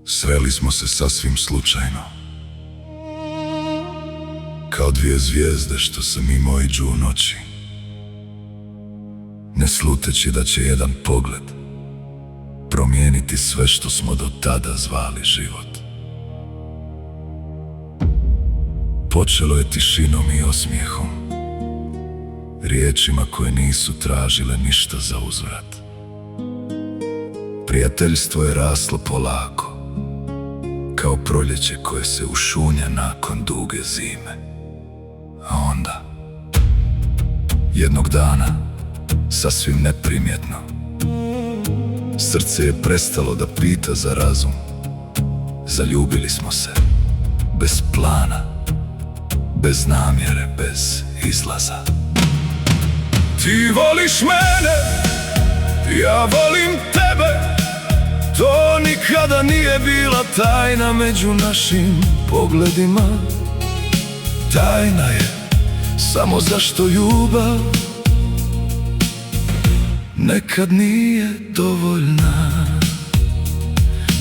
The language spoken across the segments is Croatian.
Sreli smo se sasvim slučajno, kao dvije zvijezde što se mimo iđu u noći, ne sluteći da će jedan pogled promijeniti sve što smo do tada zvali život. Počelo je tišinom i osmijehom, riječima koje nisu tražile ništa za uzvrat. Prijateljstvo je raslo polako, kao proljeće koje se ušunja nakon duge zime. A onda, jednog dana, sasvim neprimjetno, srce je prestalo da pita za razum. Zaljubili smo se, bez plana, bez namjere, bez izlaza. Ti voliš mene, ja volim tebe. To nikada nije bila tajna među našim pogledima. Tajna je samo zašto ljubav nekad nije dovoljna.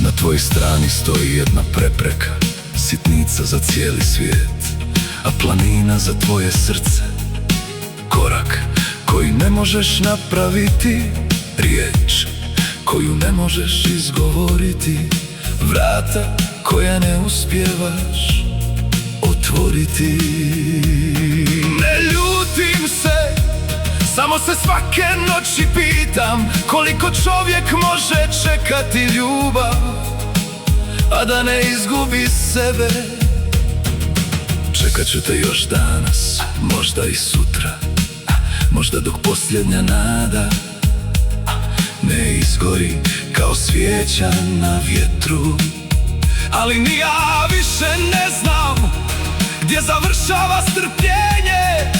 Na tvojoj strani stoji jedna prepreka, sitnica za cijeli svijet, a planina za tvoje srce. Korak koji ne možeš napraviti, riječ koju ne možeš izgovoriti, vrata koja ne uspijevaš otvoriti. Ne ljutim se, samo se svake noći pitam koliko čovjek može čekati ljubav, a da ne izgubi sebe. Čekat ću te još danas, možda i sutra, možda dok posljednja nada ne izgori kao svijeća na vjetru. Ali ni ja više ne znam gdje završava strpljenje,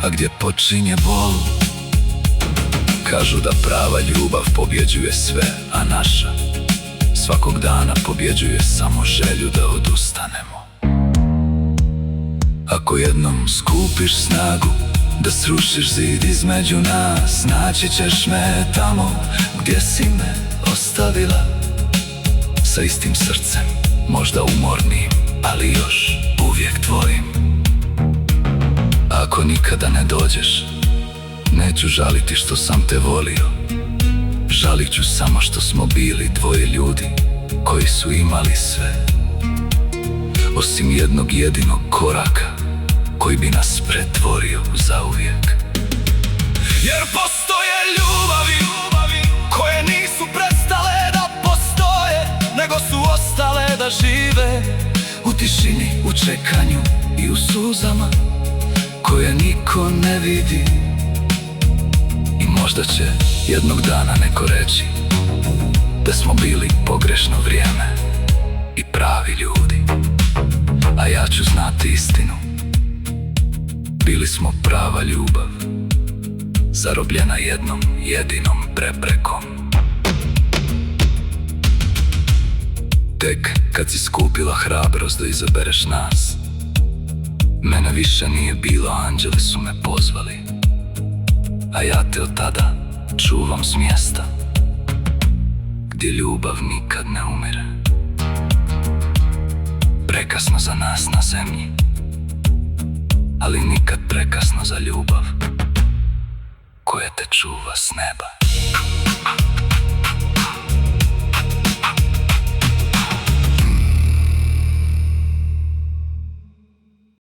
a gdje počinje bol. Kažu da prava ljubav pobjeđuje sve, a naša svakog dana pobjeđuje samo želju da odustanemo. Ako jednom skupiš snagu da srušiš zid između nas, naći ćeš me tamo gdje si me ostavila, sa istim srcem, možda umornim, ali još uvijek tvojim. Ako nikada ne dođeš, neću žaliti što sam te volio. Žalit ću samo što smo bili dvoje ljudi koji su imali sve, osim jednog jedinog koraka koji bi nas pretvorio zauvijek. Jer postoje ljubavi koje nisu prestale da postoje, nego su ostale da žive u tišini, u čekanju i u suzama koje niko ne vidi. I možda će jednog dana neko reći da smo bili pogrešno vrijeme i pravi ljudi, a ja ću znati istinu. Bili smo prava ljubav, zarobljena jednom jedinom preprekom. Tek kad si skupila hrabrost da izabereš nas, mene više nije bilo, anđeli su me pozvali, a ja te od tada čuvam s mjesta gdje ljubav nikad ne umire. Prekasno za nas na zemlji, ali nikad prekasno za ljubav koja te čuva s neba.